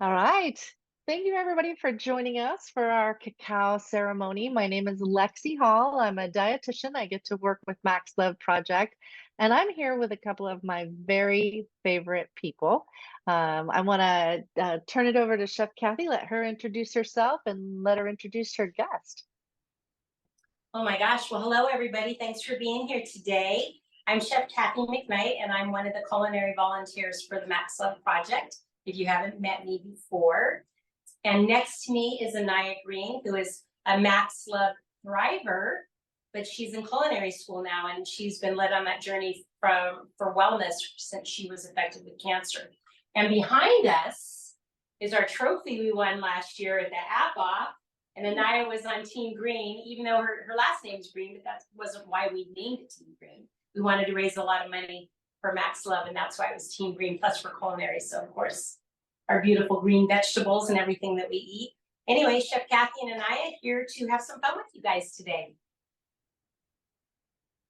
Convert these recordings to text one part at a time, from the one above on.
All right. Thank you, everybody, for joining us for our cacao ceremony. My name is Alexia Hall. I'm a dietitian. I get to work with Max Love Project, and I'm here with a couple of my very favorite people. I want to turn it over to Chef Cathy, let her introduce herself, and let her introduce her guest. Oh my gosh. Well, hello, everybody. Thanks for being here today. I'm Chef Cathy McKnight, and I'm one of the culinary volunteers for the Max Love Project, if you haven't met me before. And next to me is Anaya Green, who is a Max Love thriver, but she's in culinary school now, and she's been led on that journey for wellness since she was affected with cancer. And behind us is our trophy we won last year at the APA. And Anaya was on Team Green, even though her last name's Green, but that wasn't why we named it Team Green. We wanted to raise a lot of money for Max Love, and that's why it was Team Green, plus for culinary. So, of course, our beautiful green vegetables and everything that we eat. Anyway, Chef Cathy and Anaya here to have some fun with you guys today.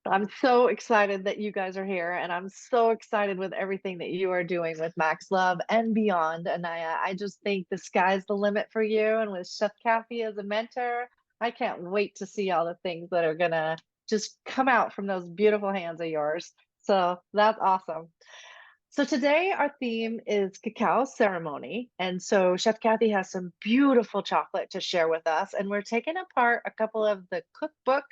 I'm so excited that you guys are here, and I'm so excited with everything that you are doing with Max Love and beyond, Anaya. I just think the sky's the limit for you, and with Chef Cathy as a mentor, I can't wait to see all the things that are gonna just come out from those beautiful hands of yours. So that's awesome. So today our theme is cacao ceremony. And so Chef Cathy has some beautiful chocolate to share with us. And we're taking apart a couple of the cookbook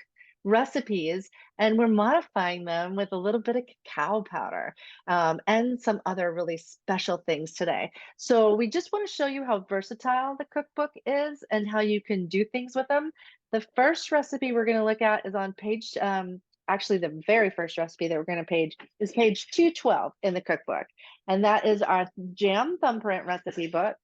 recipes and we're modifying them with a little bit of cacao powder and some other really special things today. So we just want to show you how versatile the cookbook is and how you can do things with them. The first recipe we're going to look at is on page actually the very first recipe that we're going to page is page 212 in the cookbook. And that is our jam thumbprint recipe book.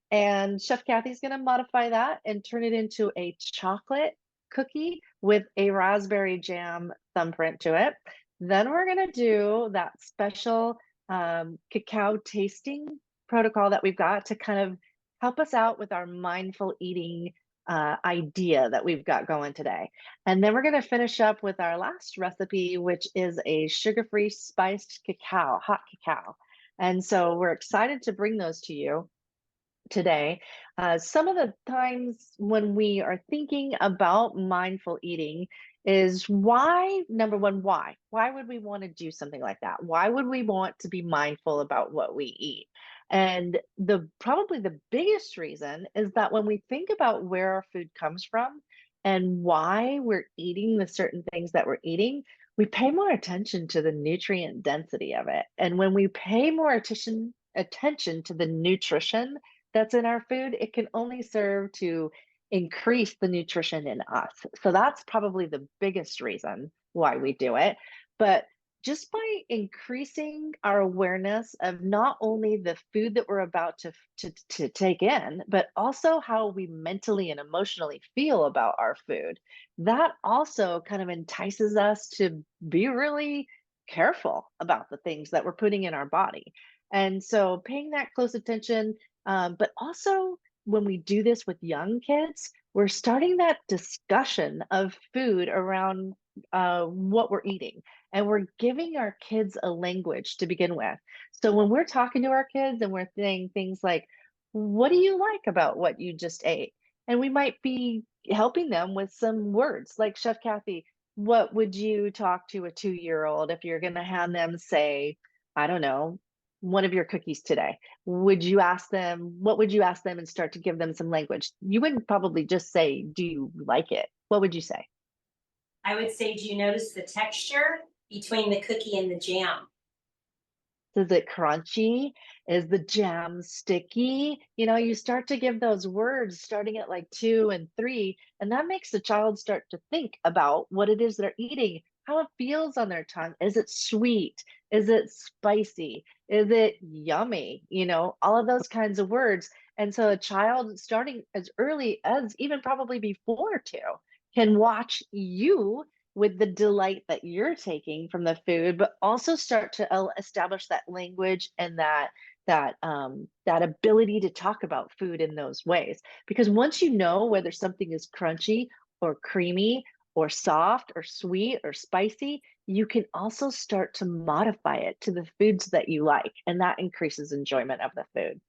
And Chef Cathy's going to modify that and turn it into a chocolate cookie with a raspberry jam thumbprint to it. Then we're going to do that special cacao tasting protocol that we've got to kind of help us out with our mindful eating idea that we've got going today. And then we're going to finish up with our last recipe, which is a sugar-free spiced cacao, hot cacao. And so we're excited to bring those to you today. Some of the times when we are thinking about mindful eating is why, number one, why? Why would we want to do something like that? Why would we want to be mindful about what we eat? And probably the biggest reason is that when we think about where our food comes from and why we're eating the certain things that we're eating, we pay more attention to the nutrient density of it. And when we pay more attention to the nutrition that's in our food, it can only serve to increase the nutrition in us. So that's probably the biggest reason why we do it. But just by increasing our awareness of not only the food that we're about to take in, but also how we mentally and emotionally feel about our food, that also kind of entices us to be really careful about the things that we're putting in our body. And so paying that close attention, but also when we do this with young kids, we're starting that discussion of food around what we're eating. And we're giving our kids a language to begin with. So when we're talking to our kids and we're saying things like, what do you like about what you just ate? And we might be helping them with some words like Chef Cathy, what would you talk to a 2-year-old if you're going to have them say, I don't know, one of your cookies today? Would you ask them, what would you ask them and start to give them some language? You wouldn't probably just say, do you like it? What would you say? I would say, do you notice the texture between the cookie and the jam? Is it crunchy? Is the jam sticky? You know, you start to give those words starting at like 2 and 3, and that makes the child start to think about what it is they're eating, how it feels on their tongue. Is it sweet? Is it spicy? Is it yummy? You know, all of those kinds of words. And so a child starting as early as even probably before 2 can watch you with the delight that you're taking from the food, but also start to establish that language and that ability to talk about food in those ways. Because once you know whether something is crunchy or creamy or soft or sweet or spicy, you can also start to modify it to the foods that you like, and that increases enjoyment of the food.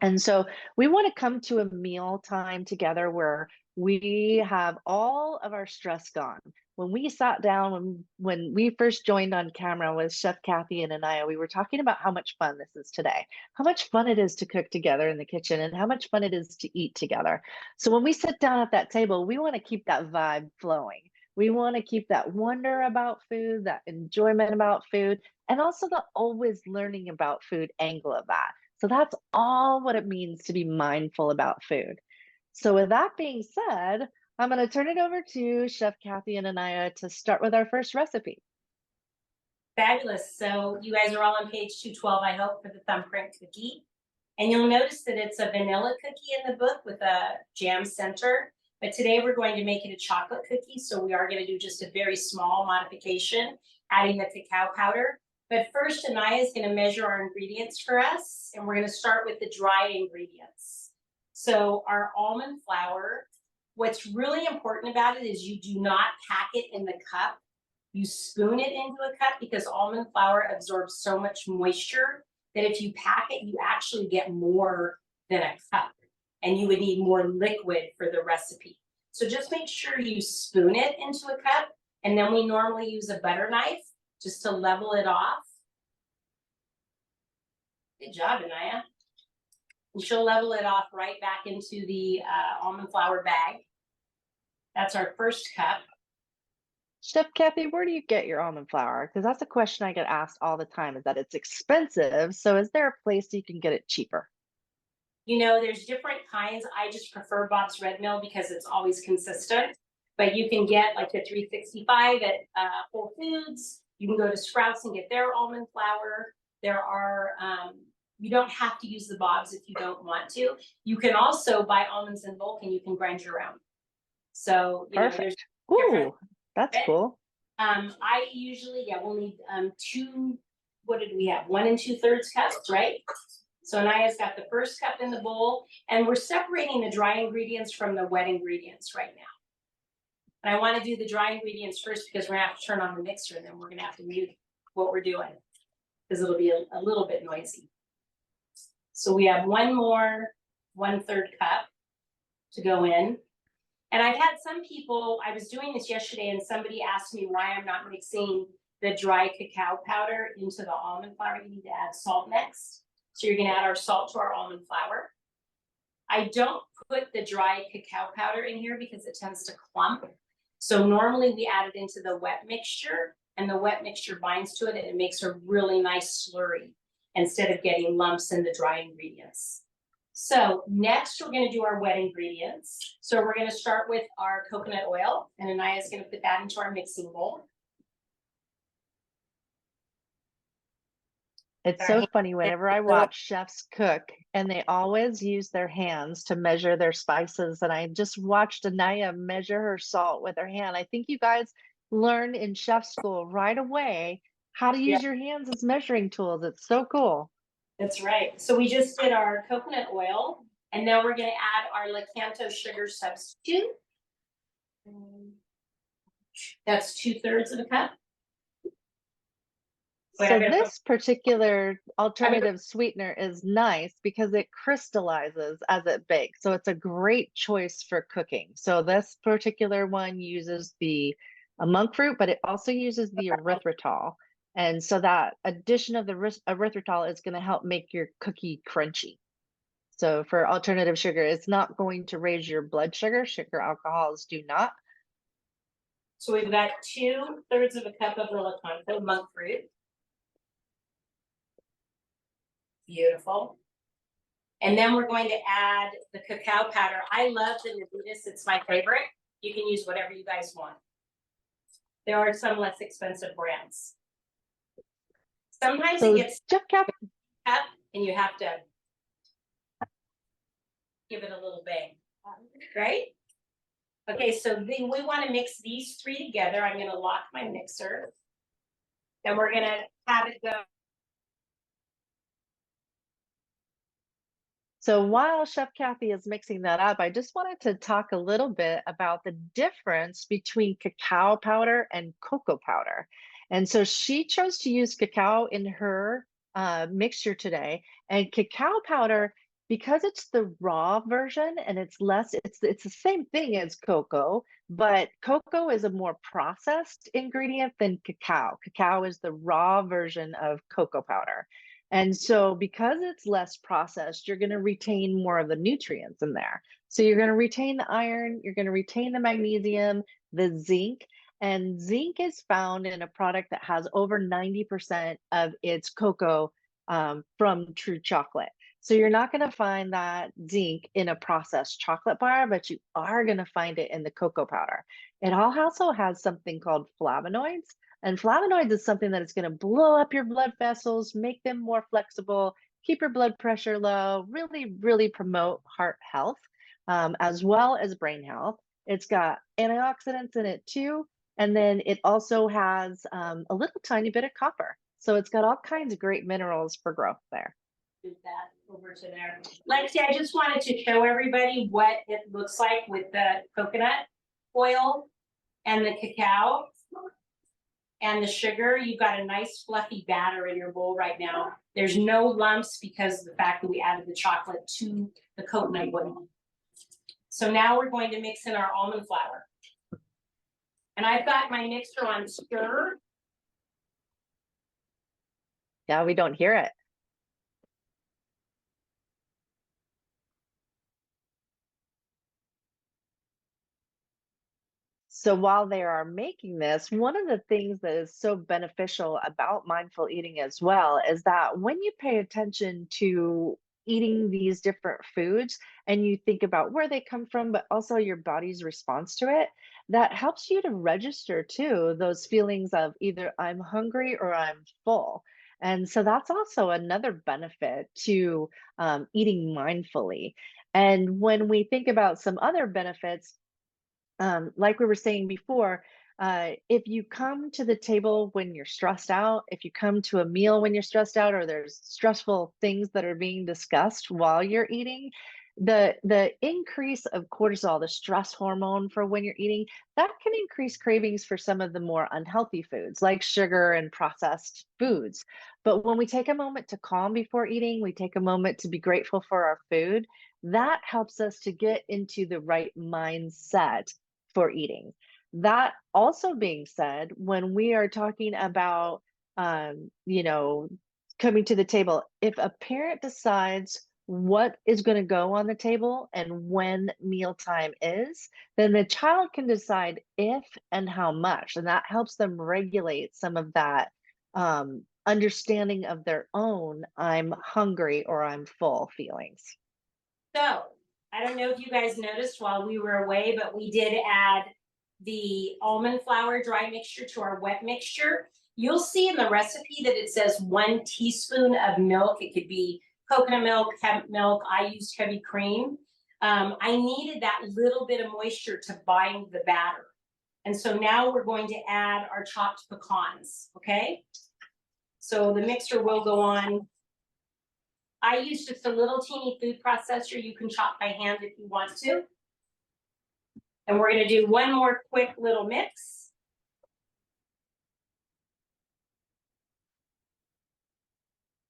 And so we want to come to a meal time together where we have all of our stress gone. When we sat down, when we first joined on camera with Chef Cathy and Anaya, we were talking about how much fun this is today, how much fun it is to cook together in the kitchen, and how much fun it is to eat together. So when we sit down at that table, we want to keep that vibe flowing. We want to keep that wonder about food, that enjoyment about food, and also the always learning about food angle of that. So that's all what it means to be mindful about food. So with that being said, I'm going to turn it over to Chef Cathy and Anaya to start with our first recipe. Fabulous. So you guys are all on page 212, I hope, for the Thumbprint cookie. And you'll notice that it's a vanilla cookie in the book with a jam center. But today we're going to make it a chocolate cookie. So we are going to do just a very small modification, adding the cacao powder. But first, Anaya is going to measure our ingredients for us. And we're going to start with the dry ingredients. So our almond flour, what's really important about it is you do not pack it in the cup. You spoon it into a cup because almond flour absorbs so much moisture that if you pack it, you actually get more than a cup, and you would need more liquid for the recipe. So just make sure you spoon it into a cup, and then we normally use a butter knife just to level it off. Good job, Anaya. And she'll level it off right back into the almond flour bag. That's our first cup. Chef Cathy, where do you get your almond flour? Because that's a question I get asked all the time, is that it's expensive. So is there a place you can get it cheaper? You know, there's different kinds. I just prefer Bob's Red Mill because it's always consistent. But you can get like the 365 at Whole Foods. You can go to Sprouts and get their almond flour. There are, you don't have to use the Bob's if you don't want to. You can also buy almonds in bulk and you can grind your own. So, you know, there's Ooh, that's cool. I usually, we'll need two, what did we have? 1 2/3 cups, right? So Anaya's got the first cup in the bowl, and we're separating the dry ingredients from the wet ingredients right now. And I want to do the dry ingredients first because we're gonna have to turn on the mixer, and then we're gonna have to mute what we're doing because it'll be a little bit noisy. So we have one more 1/3 cup to go in. And I've had some people, I was doing this yesterday and somebody asked me why I'm not mixing the dry cacao powder into the almond flour. You need to add salt next. So you're gonna add our salt to our almond flour. I don't put the dry cacao powder in here because it tends to clump. So normally we add it into the wet mixture, and the wet mixture binds to it and it makes a really nice slurry instead of getting lumps in the dry ingredients. So next we're gonna do our wet ingredients. So we're gonna start with our coconut oil, and Anaya's gonna put that into our mixing bowl. It's so funny whenever I watch chefs cook and they always use their hands to measure their spices. And I just watched Anaya measure her salt with her hand. I think you guys learned in chef school right away how to use your hands as measuring tools. It's so cool. That's right. So we just did our coconut oil, and now we're going to add our Lakanto sugar substitute. That's 2/3 of a cup. So this particular alternative sweetener is nice because it crystallizes as it bakes. So it's a great choice for cooking. So this particular one uses the monk fruit, but it also uses the erythritol. And so that addition of the erythritol is going to help make your cookie crunchy. So for alternative sugar, it's not going to raise your blood sugar. Sugar alcohols do not. So we've got 2/3 of a cup of Lakanto monk fruit. Beautiful. And then we're going to add the cacao powder. I love the Navitas. It's my favorite. You can use whatever you guys want. There are some less expensive brands. Sometimes it gets up and you have to give it a little bang, right? Okay, so we want to mix these three together. I'm going to lock my mixer. Then we're going to have it go. So while Chef Cathy is mixing that up, I just wanted to talk a little bit about the difference between cacao powder and cocoa powder. And so she chose to use cacao in her mixture today. And cacao powder because it's the raw version and it's less, it's the same thing as cocoa, but cocoa is a more processed ingredient than cacao. Cacao is the raw version of cocoa powder. And so because it's less processed, you're going to retain more of the nutrients in there. So you're going to retain the iron, you're going to retain the magnesium, the zinc, and zinc is found in a product that has over 90% of its cocoa from true chocolate. So you're not going to find that zinc in a processed chocolate bar, but you are going to find it in the cocoa powder. It also has something called flavonoids, and flavonoids is something that is going to blow up your blood vessels, make them more flexible, keep your blood pressure low, really, really promote heart health, as well as brain health. It's got antioxidants in it too. And then it also has a little tiny bit of copper. So it's got all kinds of great minerals for growth there. Move that over to there. Lexi, I just wanted to show everybody what it looks like with the coconut oil and the cacao and the sugar. You've got a nice fluffy batter in your bowl right now. There's no lumps because of the fact that we added the chocolate to the coconut oil. So now we're going to mix in our almond flour. And I've got my mixer on stir. Yeah, we don't hear it. So while they are making this, one of the things that is so beneficial about mindful eating as well is that when you pay attention to eating these different foods and you think about where they come from, but also your body's response to it, that helps you to register too those feelings of either I'm hungry or I'm full. And so that's also another benefit to eating mindfully. And when we think about some other benefits, like we were saying before, if you come to the table when you're stressed out, if you come to a meal when you're stressed out, or there's stressful things that are being discussed while you're eating, the increase of cortisol, the stress hormone for when you're eating, that can increase cravings for some of the more unhealthy foods like sugar and processed foods. But when we take a moment to calm before eating, we take a moment to be grateful for our food, that helps us to get into the right mindset for eating. That also being said, when we are talking about, coming to the table, if a parent decides what is going to go on the table and when mealtime is, then the child can decide if and how much, and that helps them regulate some of that understanding of their own I'm hungry or I'm full feelings. So I don't know if you guys noticed while we were away, but we did add the almond flour dry mixture to our wet mixture. You'll see in the recipe that it says 1 teaspoon of milk. It could be coconut milk, hemp milk. I used heavy cream. I needed that little bit of moisture to bind the batter. And so now we're going to add our chopped pecans, okay? So the mixer will go on. I use just a little teeny food processor. You can chop by hand if you want to. And we're going to do one more quick little mix.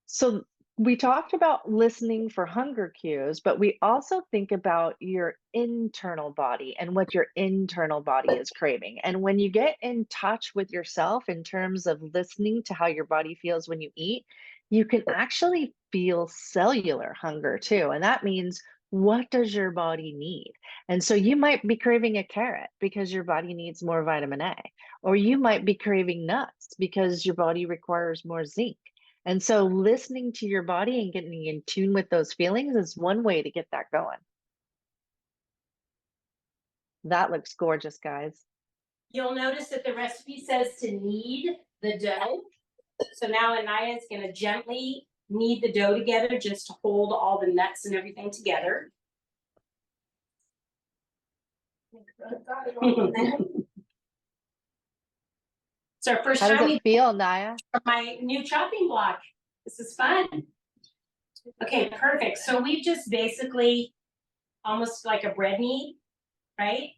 So we talked about listening for hunger cues, but we also think about your internal body and what your internal body is craving. And when you get in touch with yourself in terms of listening to how your body feels when you eat, you can actually feel cellular hunger too. And that means, what does your body need? And so you might be craving a carrot because your body needs more vitamin A, or you might be craving nuts because your body requires more zinc. And so listening to your body and getting in tune with those feelings is one way to get that going. That looks gorgeous, guys. You'll notice that the recipe says to knead the dough. So now Anaya is going to gently knead the dough together just to hold all the nuts and everything together. It's our first How time. does it feel, Naya? My new chopping block. This is fun. Okay, perfect. So we've just basically almost like a bread knead, right?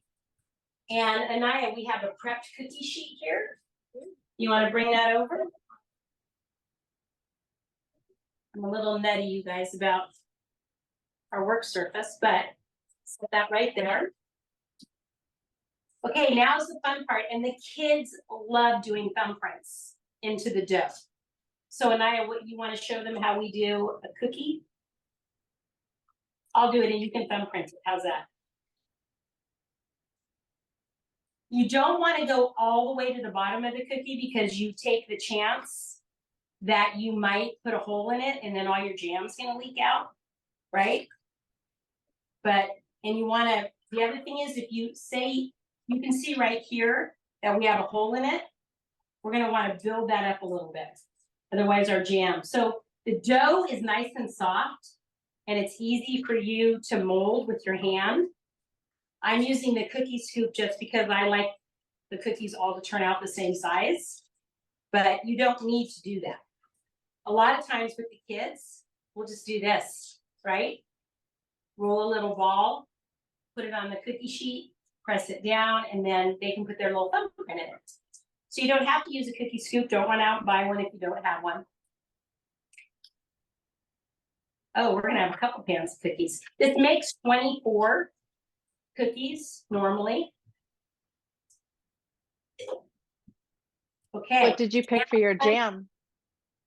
And Anaya, we have a prepped cookie sheet here. You want to bring that over? I'm a little nutty, you guys, about our work surface, but set that right there. Okay, now's the fun part, and the kids love doing thumbprints into the dough. So Anaya, what you want to show them how we do a cookie? I'll do it and you can thumbprint it. How's that? You don't want to go all the way to the bottom of the cookie because you take the chance that you might put a hole in it and then all your jam's going to leak out, right? But, and you want to, the other thing is if you say, you can see right here that we have a hole in it, we're going to want to build that up a little bit. Otherwise our jam. So the dough is nice and soft and it's easy for you to mold with your hand. I'm using the cookie scoop just because I like the cookies all to turn out the same size, but you don't need to do that. A lot of times with the kids, we'll just do this, right? Roll a little ball, put it on the cookie sheet, press it down, and then they can put their little thumbprint in it. So you don't have to use a cookie scoop. Don't run out and buy one if you don't have one. Oh, we're gonna have a couple pans of cookies. This makes 24 cookies normally. Okay. What did you pick for your jam?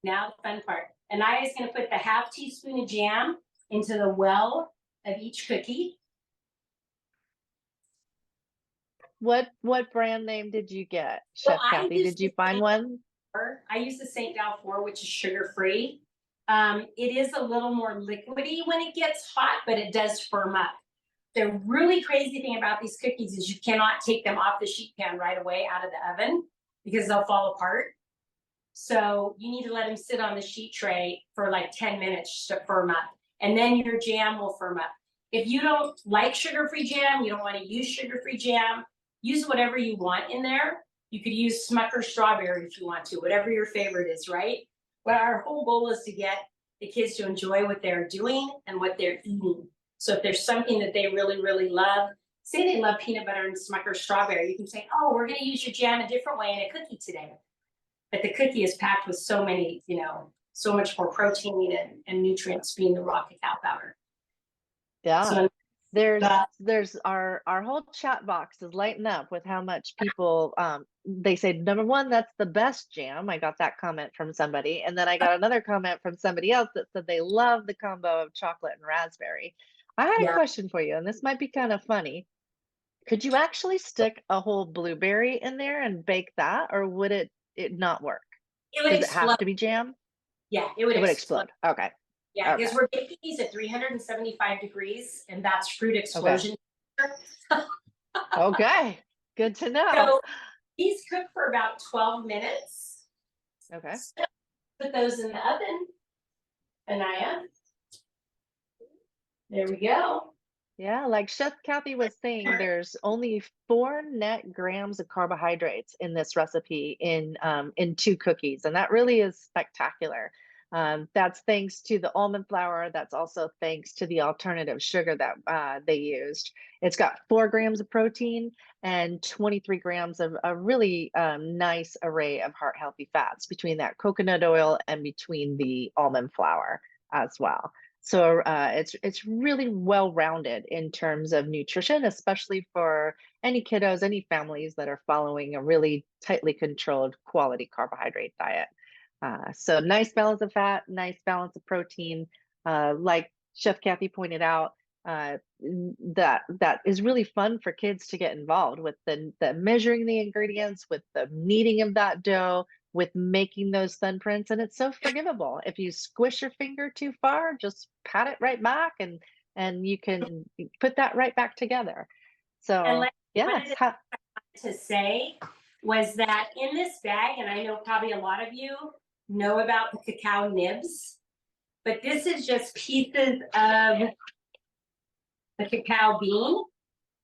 Now the fun part. Anaya is gonna put the half teaspoon of jam into the well of each cookie. What brand name did you get, Chef Cathy? Did you find one? I use the St. Dalfour, which is sugar-free. It is a little more liquidy when it gets hot, but it does firm up. The really crazy thing about these cookies is you cannot take them off the sheet pan right away out of the oven because they'll fall apart. So you need to let them sit on the sheet tray for like 10 minutes to firm up, and then your jam will firm up. If you don't like sugar-free jam, you don't want to use sugar-free jam, use whatever you want in there. You could use Smucker's strawberry if you want to, whatever your favorite is, right? But our whole goal is to get the kids to enjoy what they're doing and what they're eating. So if there's something that they really, really love, say they love peanut butter and Smucker's strawberry, you can say, oh, we're going to use your jam a different way in a cookie today. But the cookie is packed with so many, you know, so much more protein and nutrients being the raw cacao powder. Yeah. So, there's our whole chat box is lighting up with how much people they say, number one, that's the best jam. I got that comment from somebody, and then I got another comment from somebody else that said they love the combo of chocolate and raspberry. I had a question for you, and this might be kind of funny. Could you actually stick a whole blueberry in there and bake that, or would it not work? it would Does it explode. have to be jam? Yeah, it would explode. Okay. Yeah, because Okay. we're baking these at 375 degrees, and that's fruit explosion. Okay. Good to know. So these cook for about 12 minutes. Okay. So put those in the oven, Anaya. There we go. Yeah, like Chef Cathy was saying, there's only 4 net grams of carbohydrates in this recipe in 2 cookies, and that really is spectacular. That's thanks to the almond flour. That's also thanks to the alternative sugar that they used. It's got 4 grams of protein and 23 grams of a really nice array of heart healthy fats between that coconut oil and between the almond flour as well. So it's really well-rounded in terms of nutrition, especially for any kiddos, any families that are following a really tightly controlled quality carbohydrate diet. So nice balance of fat, nice balance of protein. Like Chef Cathy pointed out, that is really fun for kids to get involved with the measuring the ingredients, with the kneading of that dough, with making those thumbprints, and it's so forgivable. If you squish your finger too far, just pat it right back, and you can put that right back together. So yeah, to say was that in this bag, and I know probably a lot of you know about the cacao nibs, but this is just pieces of the cacao bean.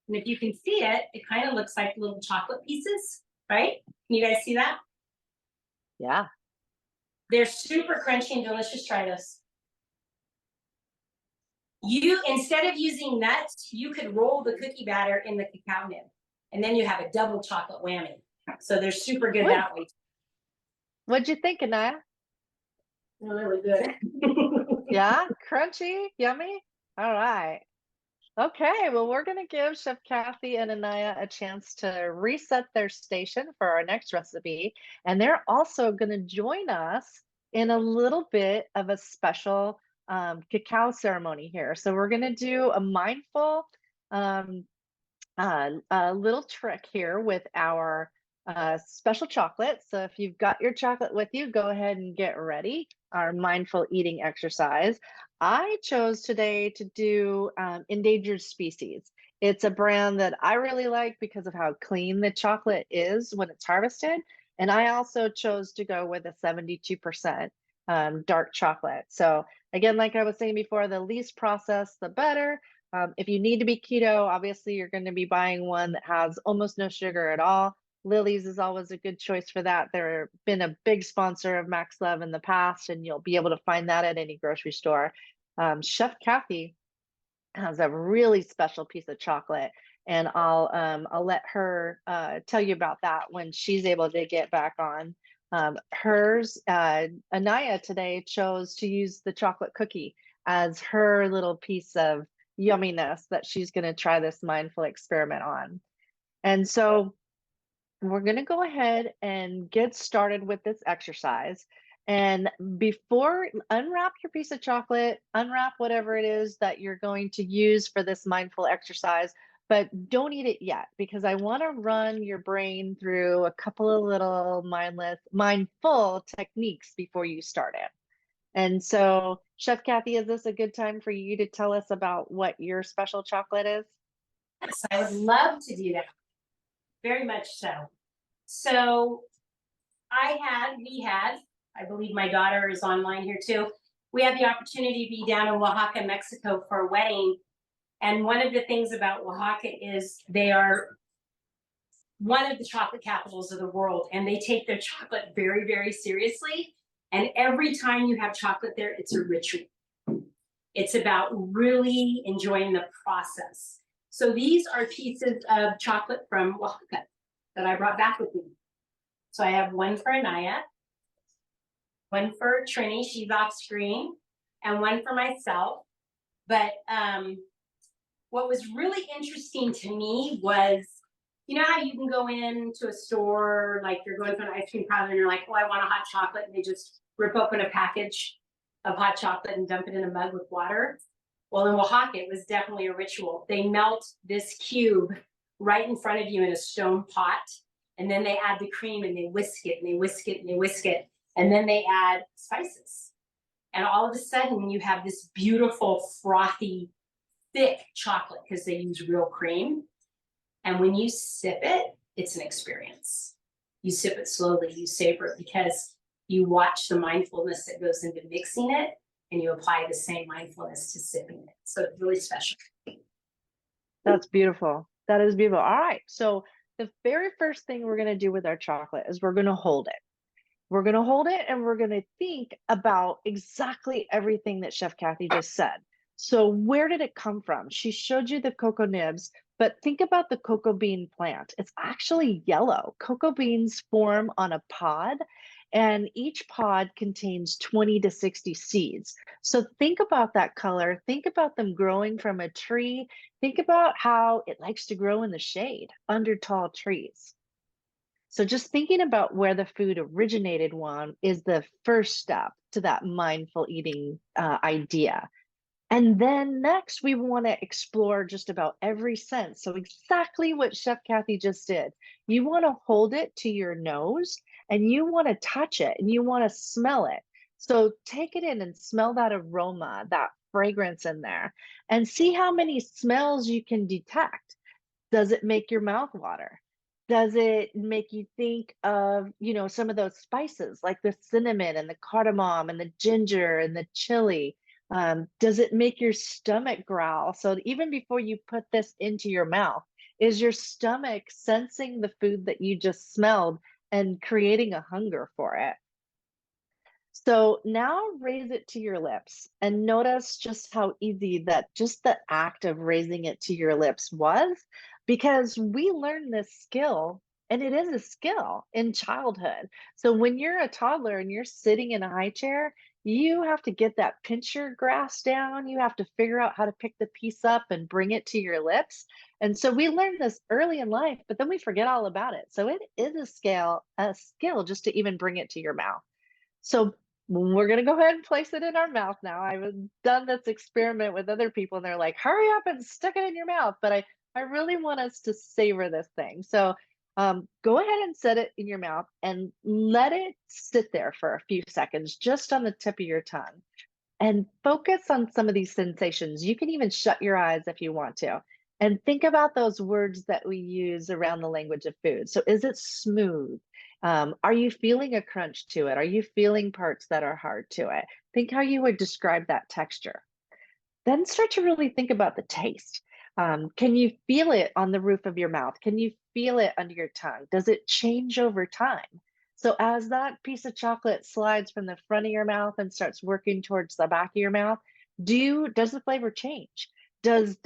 And if you can see it, it kind of looks like little chocolate pieces, right? Can you guys see that? Yeah. They're super crunchy and delicious. Try this. You, instead of using nuts, you could roll the cookie batter in the cacao nib, and then you have a double chocolate whammy. So they're super good that way. What'd you think, Anaya? They're really good. Yeah, crunchy, yummy. All right. Okay, well, we're going to give Chef Cathy and Anaya a chance to reset their station for our next recipe. And they're also going to join us in a little bit of a special cacao ceremony here. So we're going to do a mindful um, a little trick here with our special chocolate. So if you've got your chocolate with you, go ahead and get ready. Our mindful eating exercise. I chose today to do Endangered Species. It's a brand that I really like because of how clean the chocolate is when it's harvested. And I also chose to go with a 72% dark chocolate. So again, like I was saying before, the least processed, the better. If you need to be keto, obviously you're going to be buying one that has almost no sugar at all. Lily's is always a good choice for that. They've been a big sponsor of Max Love in the past, and you'll be able to find that at any grocery store. Chef Cathy has a really special piece of chocolate, and I'll let her tell you about that when she's able to get back on. Hers, Anaya today chose to use the chocolate cookie as her little piece of yumminess that she's going to try this mindful experiment on. And so we're going to go ahead and get started with this exercise. And before, unwrap your piece of chocolate, unwrap whatever it is that you're going to use for this mindful exercise, but don't eat it yet because I want to run your brain through a couple of little mindful techniques before you start it. And so, Chef Cathy, is this a good time for you to tell us about what your special chocolate is? Yes, I would love to do that. Very much so. So we had, I believe my daughter is online here too. We had the opportunity to be down in Oaxaca, Mexico for a wedding. And one of the things about Oaxaca is they are one of the chocolate capitals of the world, and they take their chocolate very, very seriously. And every time you have chocolate there, it's a ritual. It's about really enjoying the process. So these are pieces of chocolate from Oaxaca that I brought back with me. So I have one for Anaya, one for Trini, she's off screen, and one for myself. But what was really interesting to me was, you know how you can go into a store, like you're going to an ice cream parlor and you're like, oh, I want a hot chocolate, and they just rip open a package of hot chocolate and dump it in a mug with water. Well, in Oaxaca, it was definitely a ritual. They melt this cube right in front of you in a stone pot, and then they add the cream and they whisk it and they whisk it and they whisk it, and then they add spices. And all of a sudden, you have this beautiful, frothy, thick chocolate because they use real cream. And when you sip it, it's an experience. You sip it slowly, you savor it because you watch the mindfulness that goes into mixing it, and you apply the same mindfulness to sipping it. So it's really special. That's beautiful. That is beautiful. All right. So the very first thing we're going to do with our chocolate is we're going to hold it. We're going to hold it and we're going to think about exactly everything that Chef Cathy just said. So where did it come from? She showed you the cocoa nibs, but think about the cocoa bean plant. It's actually yellow. Cocoa beans form on a pod, and each pod contains 20 to 60 seeds. So think about that color. Think about them growing from a tree. Think about how it likes to grow in the shade under tall trees. So just thinking about where the food originated one is the first step to that mindful eating idea. And then next, we want to explore just about every sense. So exactly what Chef Cathy just did. You want to hold it to your nose and you want to touch it and you want to smell it. So take it in and smell that aroma, that fragrance in there, and see how many smells you can detect. Does it make your mouth water? Does it make you think of, some of those spices like the cinnamon and the cardamom and the ginger and the chili? Does it make your stomach growl? So even before you put this into your mouth, is your stomach sensing the food that you just smelled and creating a hunger for it? So now raise it to your lips and notice just how easy that just the act of raising it to your lips was, because we learn this skill and it is a skill in childhood. So when you're a toddler and you're sitting in a high chair, you have to get that pincher grasp down. You have to figure out how to pick the piece up and bring it to your lips. And so we learn this early in life, but then we forget all about it. So it is a skill just to even bring it to your mouth. So we're going to go ahead and place it in our mouth now. I've done this experiment with other people and they're like, hurry up and stick it in your mouth. But I really want us to savor this thing. So go ahead and set it in your mouth and let it sit there for a few seconds, just on the tip of your tongue, and focus on some of these sensations. You can even shut your eyes if you want to. And think about those words that we use around the language of food. So is it smooth? Are you feeling a crunch to it? Are you feeling parts that are hard to it? Think how you would describe that texture. Then start to really think about the taste. Can you feel it on the roof of your mouth? Can you feel it under your tongue? Does it change over time? So as that piece of chocolate slides from the front of your mouth and starts working towards the back of your mouth, does the flavor change? Does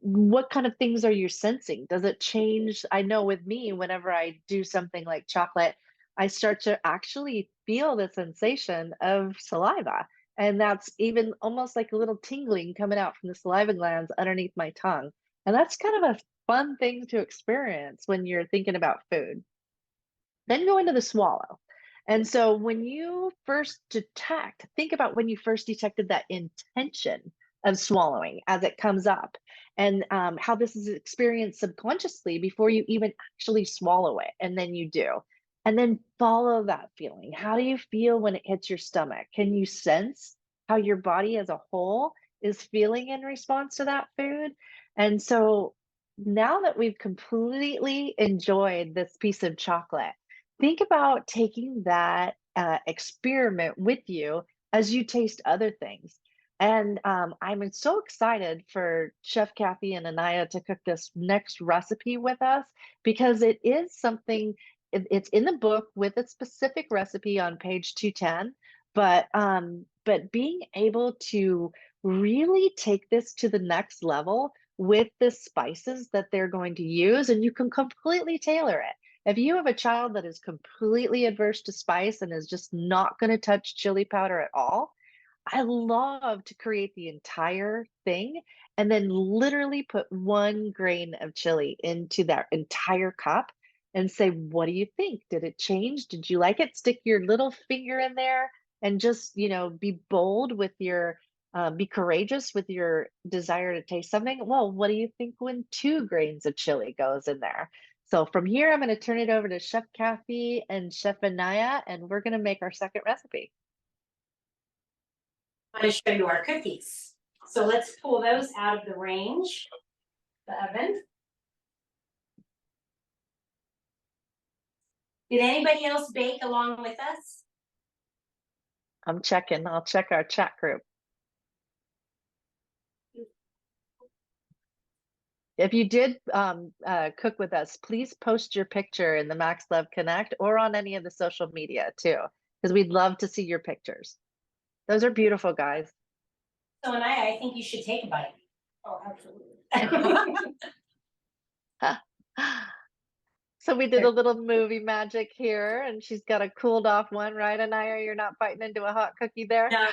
what kind of things are you sensing? Does it change? I know with me, whenever I do something like chocolate, I start to actually feel the sensation of saliva. And that's even almost like a little tingling coming out from the saliva glands underneath my tongue. And that's kind of a fun thing to experience when you're thinking about food. Then go into the swallow. And so when you first detect, think about when you first detected that intention of swallowing as it comes up, and how this is experienced subconsciously before you even actually swallow it. And then you do. And then follow that feeling. How do you feel when it hits your stomach? Can you sense how your body as a whole is feeling in response to that food? And so now that we've completely enjoyed this piece of chocolate, think about taking that experiment with you as you taste other things. And I'm so excited for Chef Cathy and Anaya to cook this next recipe with us, because it is something, it's in the book with a specific recipe on page 210, but being able to really take this to the next level with the spices that they're going to use, and you can completely tailor it. If you have a child that is completely adverse to spice and is just not going to touch chili powder at all, I love to create the entire thing and then literally put 1 grain of chili into that entire cup and say, what do you think? Did it change? Did you like it? Stick your little finger in there and just, be bold with your, be courageous with your desire to taste something. Well, what do you think when 2 grains of chili goes in there? So from here, I'm going to turn it over to Chef Cathy and Chef Anaya, and we're going to make our second recipe. I'm going to show you our cookies. So let's pull those out of the range, the oven. Did anybody else bake along with us? I'm checking. I'll check our chat group. If you did cook with us, please post your picture in the Max Love Connect or on any of the social media too, because we'd love to see your pictures. Those are beautiful, guys. So Anaya, I think you should take a bite. Oh, absolutely. So we did a little movie magic here, and she's got a cooled off one, right, Anaya? You're not biting into a hot cookie there? No.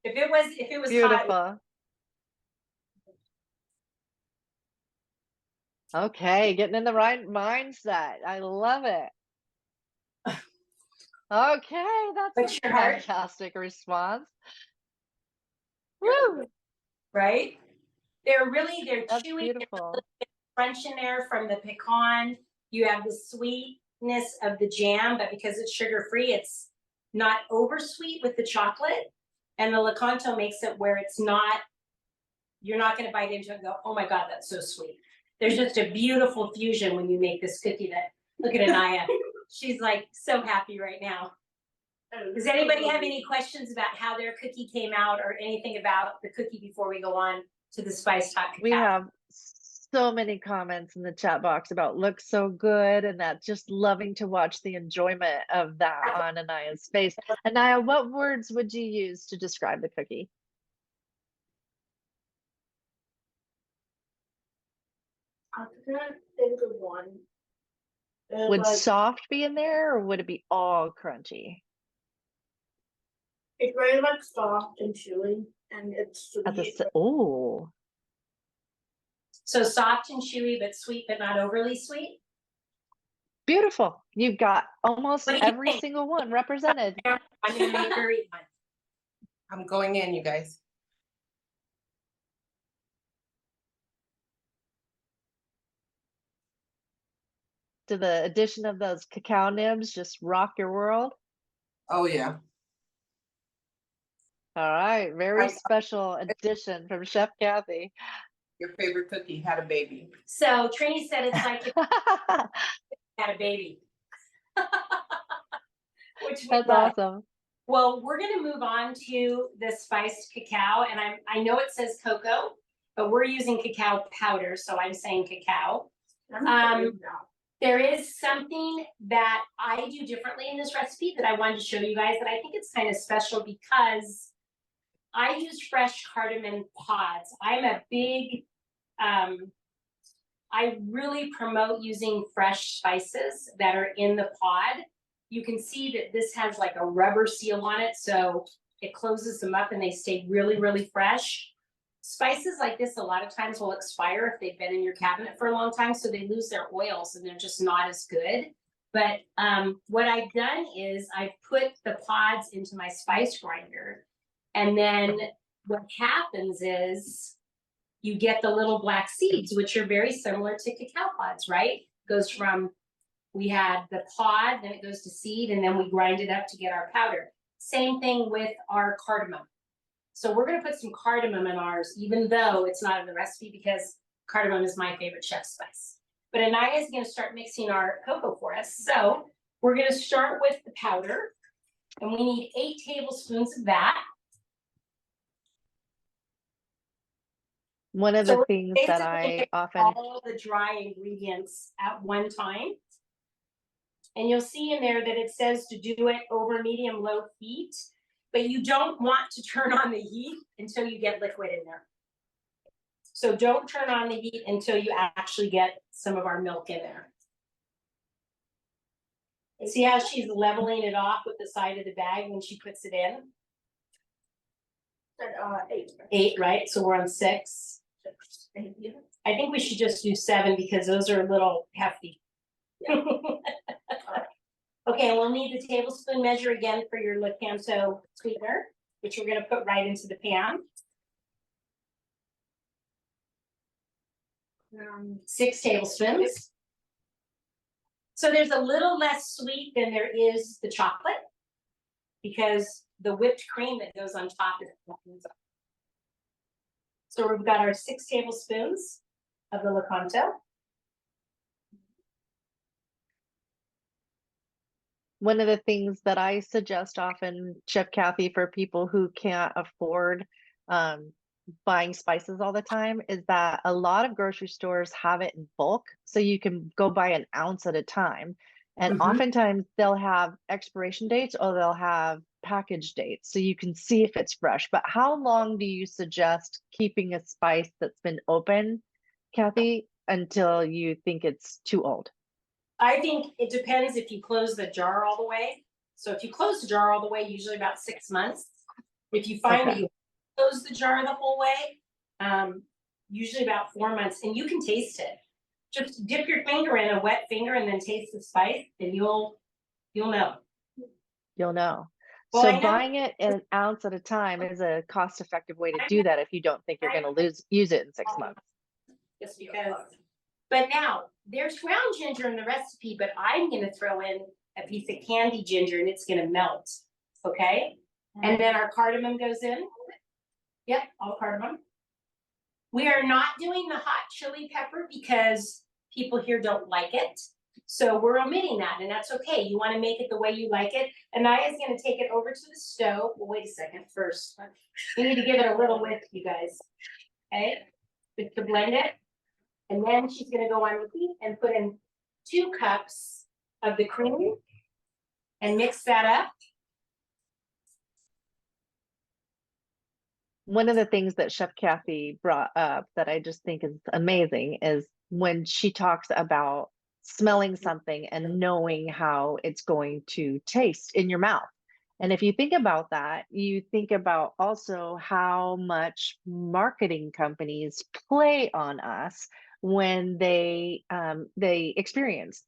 If it was Beautiful. hot. Okay, getting in the right mindset. I love it. Okay, that's a fantastic response. Woo! Right? They're That's chewy. beautiful. There's a little bit of crunch in there from the pecan. You have the sweetness of the jam, but because it's sugar-free, it's not over sweet with the chocolate. And the Lakanto makes it where you're not going to bite into it and go, oh my God, that's so sweet. There's just a beautiful fusion when you make this cookie look at Anaya. She's like so happy right now. Does anybody have any questions about how their cookie came out or anything about the cookie before we go on to the spiced hot cacao? We have so many comments in the chat box about looks so good, and that just loving to watch the enjoyment of that on Anaya's face. Anaya, what words would you use to describe the cookie? I can't think of one. Would soft be in there, or would it be all crunchy? It's very like soft and chewy, and it's At the sweet. oh, So soft and chewy, but sweet, but not overly sweet. beautiful. You've got almost What do you every think? single one represented. I'm gonna make her eat one. I'm going in, you guys. To the addition of those cacao nibs just rock your world? Oh, yeah. All right, very Um, special addition from Chef Cathy. Your favorite cookie had a baby. So Trini said it's like if you had a baby. Which we That's love. awesome. Well, we're gonna move on to the spiced cacao, and I know it says cocoa, but we're using cacao powder, so I'm saying cacao. There is something that I do differently in this recipe that I wanted to show you guys that I think it's kind of special because I use fresh cardamom pods. I'm a big, I really promote using fresh spices that are in the pod. You can see that this has like a rubber seal on it, so it closes them up and they stay really, really fresh. Spices like this a lot of times will expire if they've been in your cabinet for a long time, so they lose their oils and they're just not as good. But what I've done is I've put the pods into my spice grinder, and then what happens is you get the little black seeds, which are very similar to cacao pods, right? Goes from, we had the pod, then it goes to seed, and then we grind it up to get our powder. Same thing with our cardamom. So we're gonna put some cardamom in ours, even though it's not in the recipe, because cardamom is my favorite chef spice. But Anaya is gonna start mixing our cocoa for us. So we're gonna start with the powder, and we need 8 tablespoons of that. One of So the we're things that basically I mix often all the dry ingredients at one time. And you'll see in there that it says to do it over medium-low heat, but you don't want to turn on the heat until you get liquid in there. So don't turn on the heat until you actually get some of our milk in there. And see how she's leveling it off with the side of the bag when she puts it in? 8. 8, right? So we're on 6. Thank you. I think we should just do 7 because those are a little hefty. Okay, we'll need the tablespoon measure again for your Lakanto sweetener, which we're gonna put right into the pan. 6 tablespoons. So there's a little less sweet than there is the chocolate because the whipped cream that goes on top is. So we've got our 6 tablespoons of the Lakanto. one of the things that I suggest often, Chef Cathy, for people who can't afford buying spices all the time, is that a lot of grocery stores have it in bulk, so you can go buy an ounce at a time. And oftentimes they'll have expiration dates or they'll have package dates, so you can see if it's fresh. But how long do you suggest keeping a spice that's been open, Cathy, until you think it's too old? I think it depends if you close the jar all the way. So if you close the jar all the way, usually about 6 months. If you find that you close the jar the whole way, usually about 4 months, and you can taste it. Just dip your finger in, a wet finger, and then taste the spice, and you'll know. You'll know. Well, I So know- buying it an ounce at a time is a cost-effective way to do that if you don't think you're going to use it in 6 months. Just because. But now there's ground ginger in the recipe, but I'm gonna throw in a piece of candy ginger and it's gonna melt. Okay, and then our cardamom goes in. Yep, all cardamom. We are not doing the hot chili pepper because people here don't like it. So we're omitting that, and that's okay. You want to make it the way you like it. Anaya's going to take it over to the stove. Well, wait a second first. We need to give it a little whisk, you guys. Okay, just to blend it. And then she's going to go on the heat and put in 2 cups of the cream and mix that up. One of the things that Chef Cathy brought up that I just think is amazing is when she talks about smelling something and knowing how it's going to taste in your mouth. And if you think about that, you think about also how much marketing companies play on us when they experience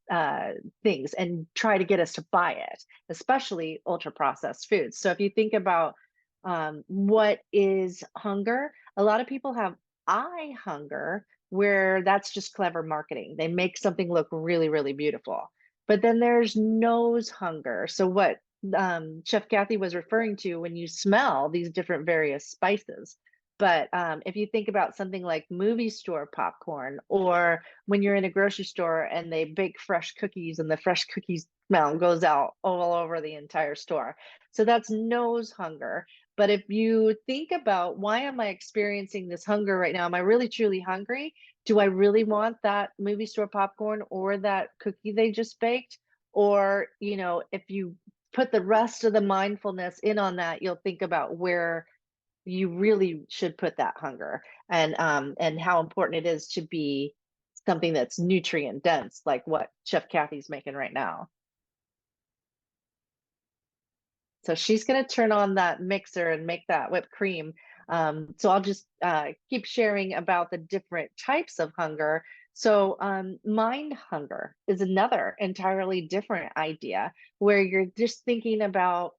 things and try to get us to buy it, especially ultra processed foods. So if you think about what is hunger, a lot of people have eye hunger, where that's just clever marketing. They make something look really, really beautiful. But then there's nose hunger. So what Chef Cathy was referring to when you smell these different various spices. But if you think about something like movie store popcorn, or when you're in a grocery store and they bake fresh cookies and the fresh cookies smell goes out all over the entire store. So that's nose hunger. But if you think about, why am I experiencing this hunger right now? Am I really truly hungry? Do I really want that movie store popcorn or that cookie they just baked? Or, if you put the rest of the mindfulness in on that, you'll think about where you really should put that hunger, and how important it is to be something that's nutrient dense, like what Chef Cathy's making right now. So she's going to turn on that mixer and make that whipped cream. So I'll just keep sharing about the different types of hunger. So mind hunger is another entirely different idea, where you're just thinking about,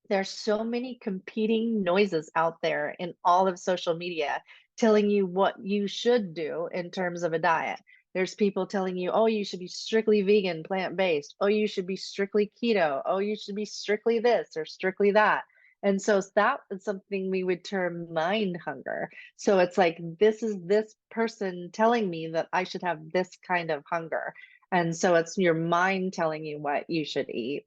there's so many competing noises out there in all of social media telling you what you should do in terms of a diet. There's people telling you, oh, you should be strictly vegan, plant-based. Oh, you should be strictly keto. Oh, you should be strictly this or strictly that. And so that is something we would term mind hunger. So it's like, this is this person telling me that I should have this kind of hunger. And so it's your mind telling you what you should eat.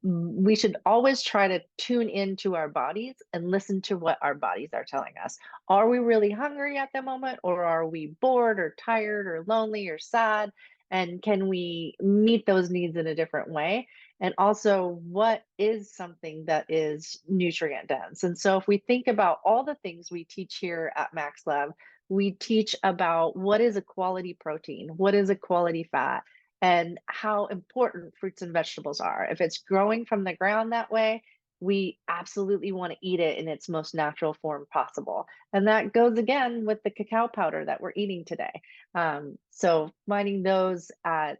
We should always try to tune into our bodies and listen to what our bodies are telling us. Are we really hungry at the moment, or are we bored or tired or lonely or sad? And can we meet those needs in a different way? And also, what is something that is nutrient dense? And so if we think about all the things we teach here at Max Lab, we teach about what is a quality protein, what is a quality fat, and how important fruits and vegetables are. If it's growing from the ground that way, we absolutely want to eat it in its most natural form possible. And that goes again with the cacao powder that we're eating today. So finding those at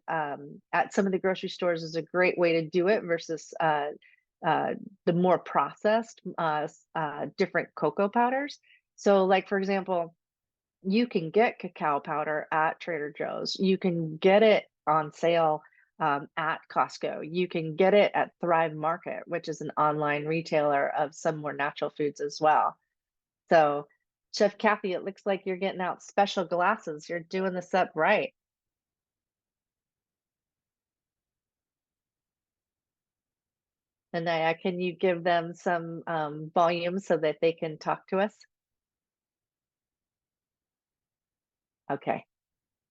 some of the grocery stores is a great way to do it versus the more processed different cocoa powders. So like, for example, you can get cacao powder at Trader Joe's. You can get it on sale at Costco. You can get it at Thrive Market, which is an online retailer of some more natural foods as well. So, Chef Cathy, it looks like you're getting out special glasses. You're doing this up right. Anaya, can you give them some volume so that they can talk to us? Okay.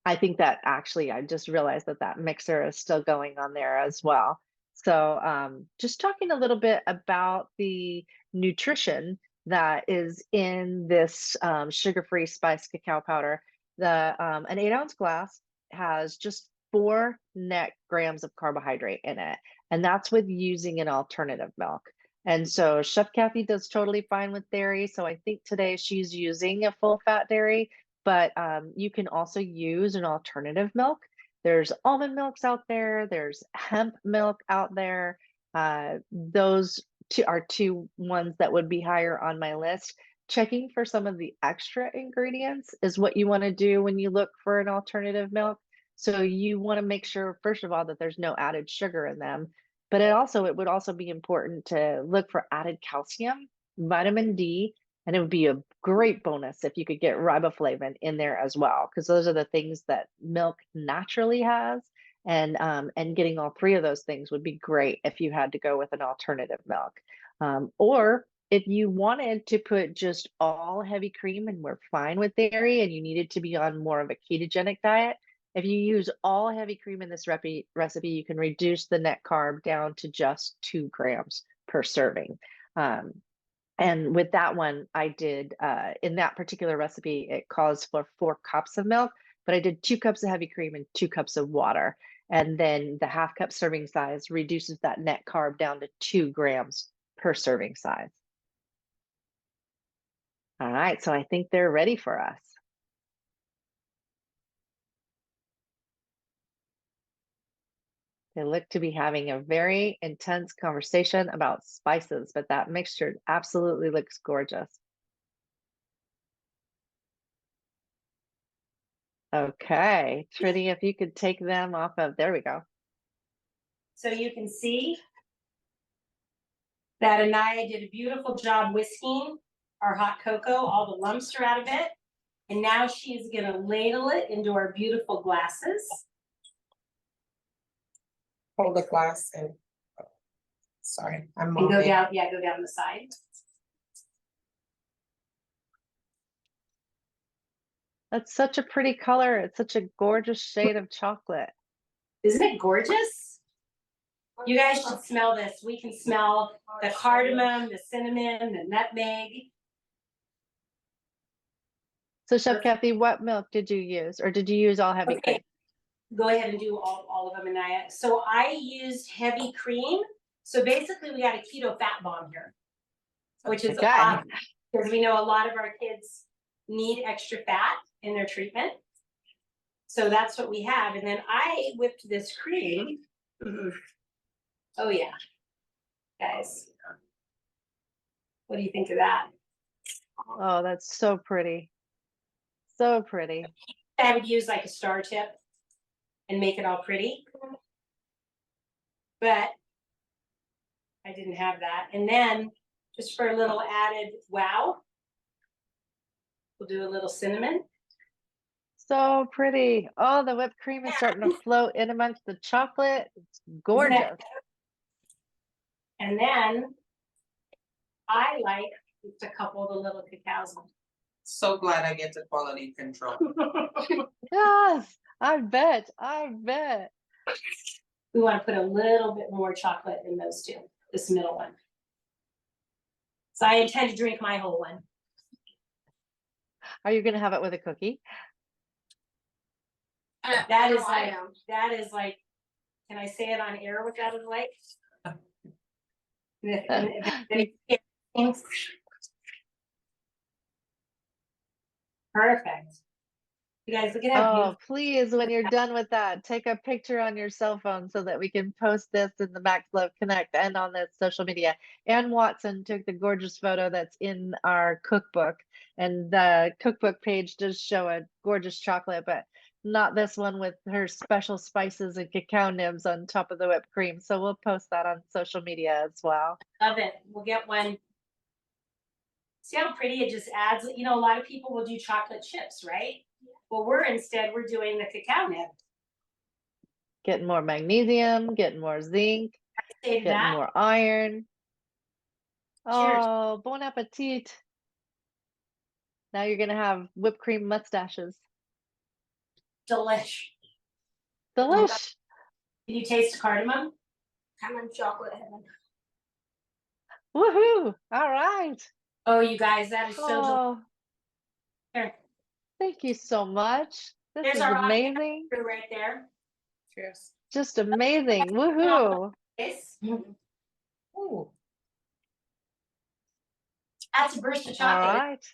I think that actually, I just realized that that mixer is still going on there as well. So just talking a little bit about the nutrition that is in this sugar-free spiced cacao powder. An 8-ounce glass has just 4 net grams of carbohydrate in it, and that's with using an alternative milk. And so Chef Cathy does totally fine with dairy. So I think today she's using a full fat dairy, but you can also use an alternative milk. There's almond milks out there. There's hemp milk out there. Those are two ones that would be higher on my list. Checking for some of the extra ingredients is what you want to do when you look for an alternative milk. So you want to make sure, first of all, that there's no added sugar in them. But it would also be important to look for added calcium, vitamin D, and it would be a great bonus if you could get riboflavin in there as well, because those are the things that milk naturally has. And getting all 3 of those things would be great if you had to go with an alternative milk. Or if you wanted to put just all heavy cream and we're fine with dairy and you needed to be on more of a ketogenic diet, if you use all heavy cream in this recipe, you can reduce the net carb down to just 2 grams per serving. And with that one, I did, in that particular recipe, it calls for 4 cups of milk, but I did 2 cups of heavy cream and 2 cups of water. And then the half cup serving size reduces that net carb down to 2 grams per serving size. All right, so I think they're ready for us. They look to be having a very intense conversation about spices, but that mixture absolutely looks gorgeous. Okay, Trinity, if you could take them off of, there we go. So you can see that Anaya did a beautiful job whisking our hot cocoa. All the lumps are out of it. And now she's gonna ladle it into our beautiful glasses. Hold the glass and, sorry, I'm And go moving. down, yeah, go down the side. That's such a pretty color. It's such a gorgeous shade of chocolate. Isn't it gorgeous? You guys should smell this. We can smell the cardamom, the cinnamon, the nutmeg. So Chef Cathy, what milk did you use? Or did you use all heavy cream? Go ahead and do all of them, Anaya. So I used heavy cream. So basically we got a keto fat bomb here, which is Okay. awesome because we know a lot of our kids need extra fat in their treatment. So that's what we have. And then I whipped this cream. Oh yeah, guys. What do you think of that? Oh, that's so pretty. So pretty. I would use like a star tip and make it all pretty. But I didn't have that. And then just for a little added wow, we'll do a little cinnamon. So pretty. Oh, the whipped cream is starting to float in amongst the chocolate. It's gorgeous. And then I like just a couple of the little cacaos. So glad I get to quality control. Yes, I bet. I bet. We want to put a little bit more chocolate in those two, this middle one. So I intend to drink my whole one. Are you going to have it with a cookie? That is like, can I say it on air what that is like? Perfect. You guys look at how Oh, beautiful. please, when you're done with that, take a picture on your cell phone so that we can post this in the Max Love Connect and on the social media. Ann Watson took the gorgeous photo that's in our cookbook, and the cookbook page does show a gorgeous chocolate, but not this one with her special spices and cacao nibs on top of the whipped cream. So we'll post that on social media as well. Love it. We'll get one. See how pretty it just adds, you know, a lot of people will do chocolate chips, right? Well, we're doing the cacao nib. Getting more magnesium, getting more zinc, Save getting that. more iron. Cheers. Oh, bon appetit. Now you're going to have whipped cream mustaches. Delish. Delish. Can you taste cardamom? I'm in chocolate heaven. Woohoo. All right. Oh, you guys, that is so delicious. Oh, Here. thank you so much. This There's is our amazing. right there. Cheers. Just amazing. Woohoo. This. Ooh. That's a burst of All chocolate. right.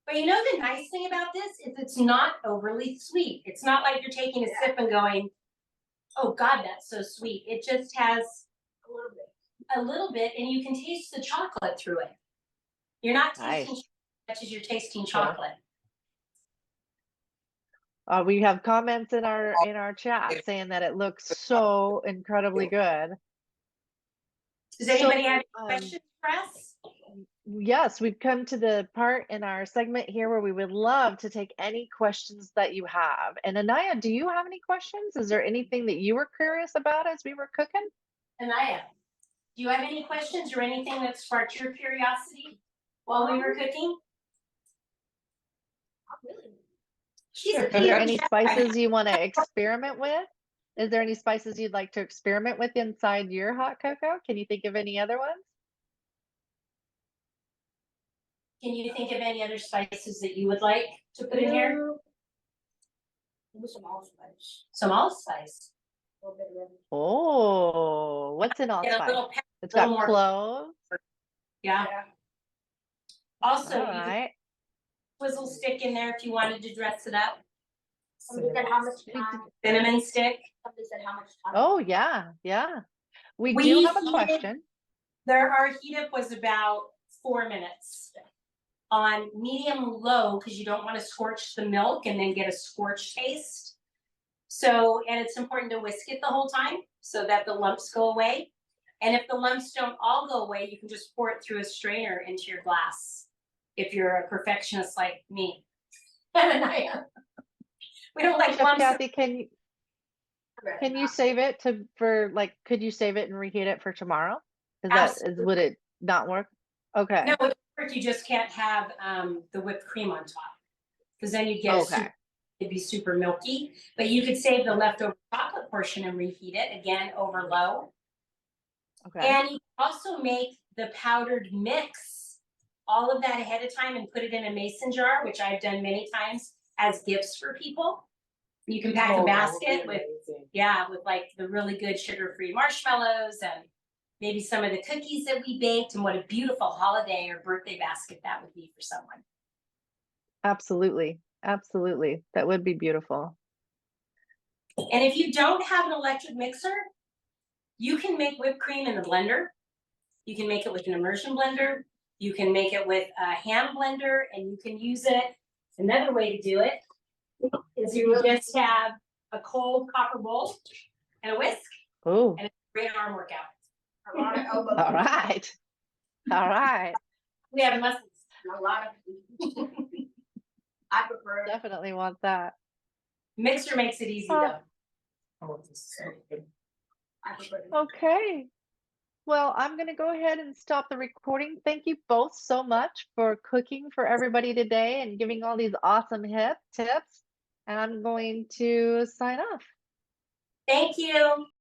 But you know the nice thing about this is it's not overly sweet. It's not like you're taking a sip and going, oh God, that's so sweet. It just has a little bit, and you can taste the chocolate through it. You're not tasting Nice. as much as you're tasting chocolate. We have comments in our chat saying that it looks so incredibly good. Does anybody have So, any questions for us? Yes, we've come to the part in our segment here where we would love to take any questions that you have. And Anaya, do you have any questions? Is there anything that you were curious about as we were cooking? Anaya, do you have any questions or anything that sparked your curiosity while we were cooking? Not really. She's a Are there keto any chef. spices you want to experiment with? Is there any spices you'd like to experiment with inside your hot cocoa? Can you think of any other ones? Can you think of any other spices that you would like to put in here? With some allspice. some allspice. A little bit of it. Oh, what's in Get a allspice? little, It's little got more- cloves. yeah. Yeah. Also, All you could right. swizzle stick in there if you wanted to dress it up. Somebody said how much time. Cinnamon stick. Somebody said how much time. Oh, yeah, yeah. We We do have a heated- question. Our heat up was about 4 minutes. On medium low, because you don't want to scorch the milk and then get a scorch taste. So, and it's important to whisk it the whole time so that the lumps go away. And if the lumps don't all go away, you can just pour it through a strainer into your glass. If you're a perfectionist like me. And I am. We don't like Chef lumps. Cathy, can you save it could you save it and reheat it for tomorrow? Would it not work? Okay. No, it would work, you just can't have the whipped cream on top. Because then you get it'd be super milky. But you could save the leftover chocolate portion and reheat it again over low. Okay. And you can also make the powdered mix, all of that ahead of time and put it in a mason jar, which I've done many times as gifts for people. You can pack a basket with like the really good sugar-free marshmallows and maybe some of the cookies that we baked, and what a beautiful holiday or birthday basket that would be for someone. Absolutely. Absolutely. That would be beautiful. And if you don't have an electric mixer, you can make whipped cream in the blender. You can make it with an immersion blender. You can make it with a hand blender, and you can use it. Another way to do it is you just have a cold copper bowl and a whisk, Oh, and it's a great arm workout. A lot of elbow. all right. All right. We have muscles. A lot of. I prefer. Definitely want that. Mixer makes it easy Oh. though. Oh, this is so good. I prefer. Okay. Well, I'm going to go ahead and stop the recording. Thank you both so much for cooking for everybody today and giving all these awesome tips. And I'm going to sign off. Thank you.